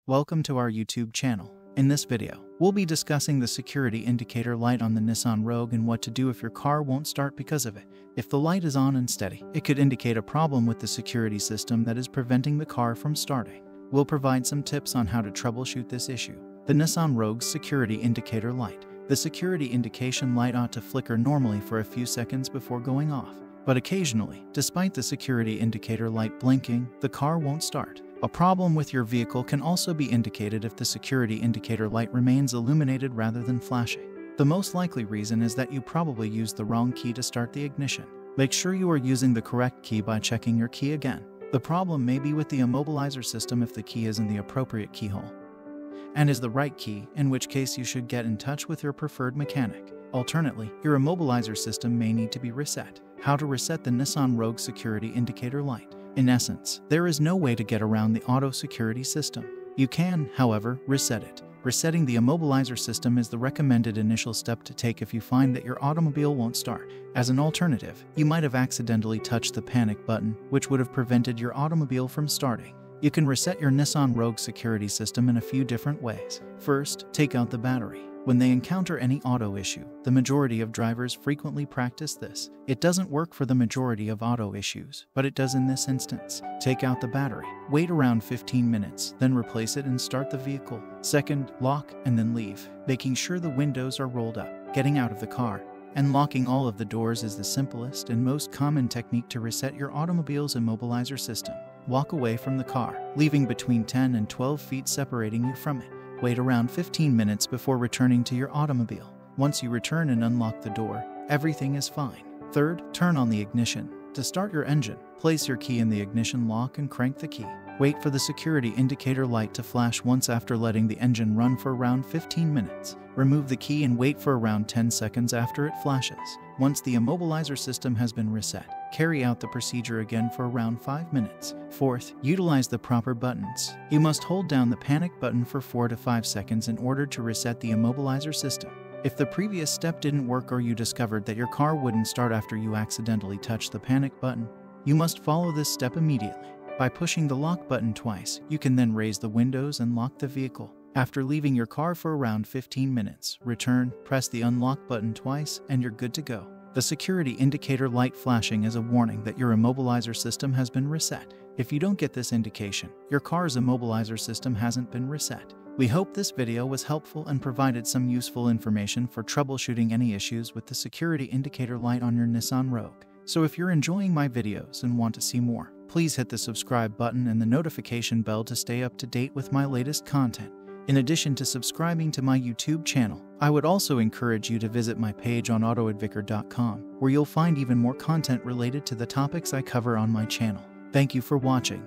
Welcome to our YouTube channel. In this video, we'll be discussing the security indicator light on the Nissan Rogue and what to do if your car won't start because of it. If the light is on and steady, it could indicate a problem with the security system that is preventing the car from starting. We'll provide some tips on how to troubleshoot this issue. The Nissan Rogue's security indicator light. The security indication light ought to flicker normally for a few seconds before going off. But occasionally, despite the security indicator light blinking, the car won't start. A problem with your vehicle can also be indicated if the security indicator light remains illuminated rather than flashing. The most likely reason is that you probably used the wrong key to start the ignition. Make sure you are using the correct key by checking your key again. The problem may be with the immobilizer system if the key is in the appropriate keyhole and is the right key, in which case you should get in touch with your preferred mechanic. Alternately, your immobilizer system may need to be reset. How to reset the Nissan Rogue security indicator light. In essence, there is no way to get around the auto security system. You can, however, reset it. Resetting the immobilizer system is the recommended initial step to take if you find that your automobile won't start. As an alternative, you might have accidentally touched the panic button, which would have prevented your automobile from starting. You can reset your Nissan Rogue security system in a few different ways. First, take out the battery. When they encounter any auto issue, the majority of drivers frequently practice this. It doesn't work for the majority of auto issues, but it does in this instance. Take out the battery. Wait around 15 minutes, then replace it and start the vehicle. Second, lock and then leave, making sure the windows are rolled up. Getting out of the car and locking all of the doors is the simplest and most common technique to reset your automobile's immobilizer system. Walk away from the car, leaving between 10 and 12 feet separating you from it. Wait around 15 minutes before returning to your automobile. Once you return and unlock the door, everything is fine. Third, turn on the ignition. To start your engine, place your key in the ignition lock and crank the key. Wait for the security indicator light to flash once after letting the engine run for around 15 minutes. Remove the key and wait for around 10 seconds after it flashes. Once the immobilizer system has been reset, carry out the procedure again for around 5 minutes. Fourth, utilize the proper buttons. You must hold down the panic button for 4 to 5 seconds in order to reset the immobilizer system. If the previous step didn't work or you discovered that your car wouldn't start after you accidentally touched the panic button, you must follow this step immediately. By pushing the lock button twice, you can then raise the windows and lock the vehicle. After leaving your car for around 15 minutes, return, press the unlock button twice, and you're good to go. The security indicator light flashing is a warning that your immobilizer system has been reset. If you don't get this indication, your car's immobilizer system hasn't been reset. We hope this video was helpful and provided some useful information for troubleshooting any issues with the security indicator light on your Nissan Rogue. So if you're enjoying my videos and want to see more, please hit the subscribe button and the notification bell to stay up to date with my latest content. In addition to subscribing to my YouTube channel, I would also encourage you to visit my page on autoadvicar.com, where you'll find even more content related to the topics I cover on my channel. Thank you for watching.